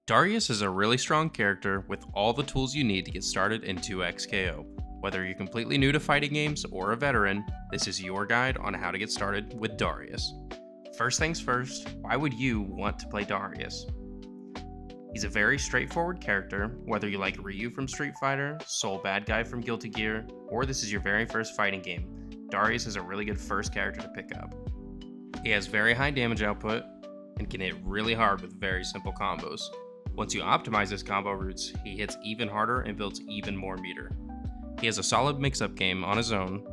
Darius is a really strong character with all the tools you need to get started in 2xKO. Whether you're completely new to fighting games or a veteran, this is your guide on how to get started with Darius. First things first, why would you want to play Darius? He's a very straightforward character, whether you like Ryu from Street Fighter, Soul Bad Guy from Guilty Gear, or this is your very first fighting game. Darius is a really good first character to pick up. He has very high damage output and can hit really hard with very simple combos. Once you optimize his combo routes, he hits even harder and builds even more meter. He has a solid mix-up game on his own.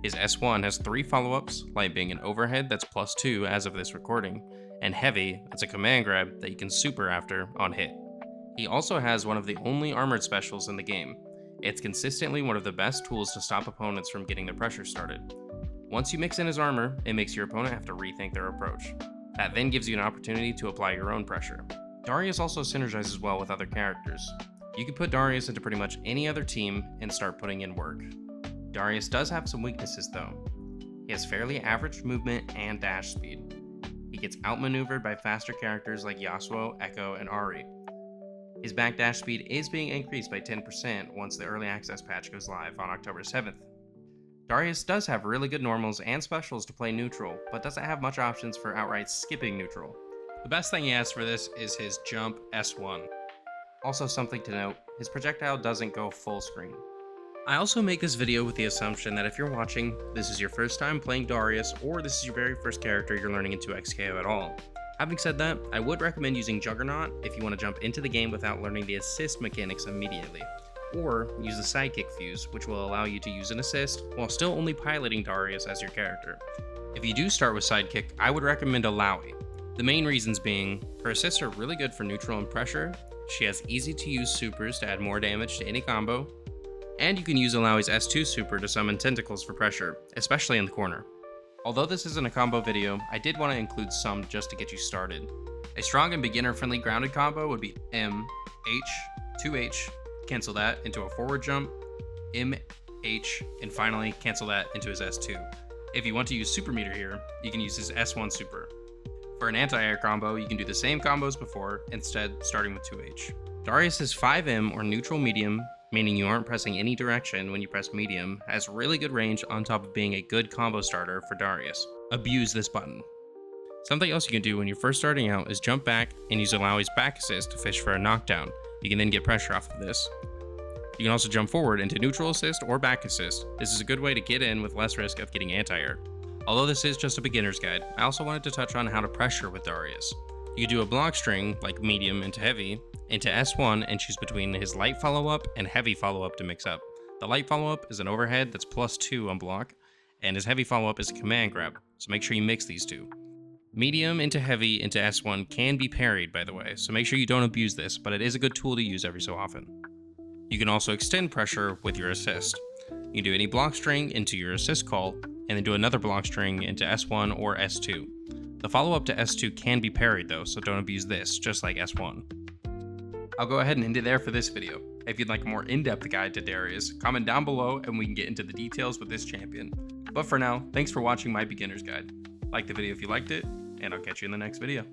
His S1 has 3 follow-ups, Light being an overhead that's +2 as of this recording, and Heavy, that's a command grab that you can super after on hit. He also has one of the only armored specials in the game. It's consistently one of the best tools to stop opponents from getting their pressure started. Once you mix in his armor, it makes your opponent have to rethink their approach. That then gives you an opportunity to apply your own pressure. Darius also synergizes well with other characters. You can put Darius into pretty much any other team and start putting in work. Darius does have some weaknesses though. He has fairly average movement and dash speed. He gets outmaneuvered by faster characters like Yasuo, Echo, and Ahri. His backdash speed is being increased by 10% once the early access patch goes live on October 7th. Darius does have really good normals and specials to play neutral, but doesn't have much options for outright skipping neutral. The best thing he has for this is his jump S1. Also something to note, his projectile doesn't go full screen. I also make this video with the assumption that if you're watching, this is your first time playing Darius, or this is your very first character you're learning in 2xKO at all. Having said that, I would recommend using Juggernaut if you want to jump into the game without learning the assist mechanics immediately. Or use the sidekick fuse, which will allow you to use an assist while still only piloting Darius as your character. If you do start with sidekick, I would recommend Alawi. The main reasons being, her assists are really good for neutral and pressure, she has easy to use supers to add more damage to any combo, and you can use Alawi's S2 super to summon tentacles for pressure, especially in the corner. Although this isn't a combo video, I did want to include some just to get you started. A strong and beginner-friendly grounded combo would be M, H, 2H, cancel that into a forward jump, M, H, and finally cancel that into his S2. If you want to use super meter here, you can use his S1 super. For an anti-air combo, you can do the same combos before, instead starting with 2H. Darius is 5M or neutral medium, meaning you aren't pressing any direction when you press medium, has really good range on top of being a good combo starter for Darius. Abuse this button. Something else you can do when you're first starting out is jump back and use Alawi's back assist to fish for a knockdown. You can then get pressure off of this. You can also jump forward into neutral assist or back assist. This is a good way to get in with less risk of getting anti-air. Although this is just a beginner's guide, I also wanted to touch on how to pressure with Darius. You can do a block string, like medium into heavy, into S1 and choose between his light follow-up and heavy follow-up to mix up. The light follow-up is an overhead that's +2 on block, and his heavy follow-up is a command grab, so make sure you mix these two. Medium into heavy into S1 can be parried, by the way, so make sure you don't abuse this, but it is a good tool to use every so often. You can also extend pressure with your assist. You can do any block string into your assist call, and then do another block string into S1 or S2. The follow-up to S2 can be parried though, so don't abuse this, just like S1. I'll go ahead and end it there for this video. If you'd like a more in-depth guide to Darius, comment down below and we can get into the details with this champion. But for now, thanks for watching my beginner's guide. Like the video if you liked it, and I'll catch you in the next video.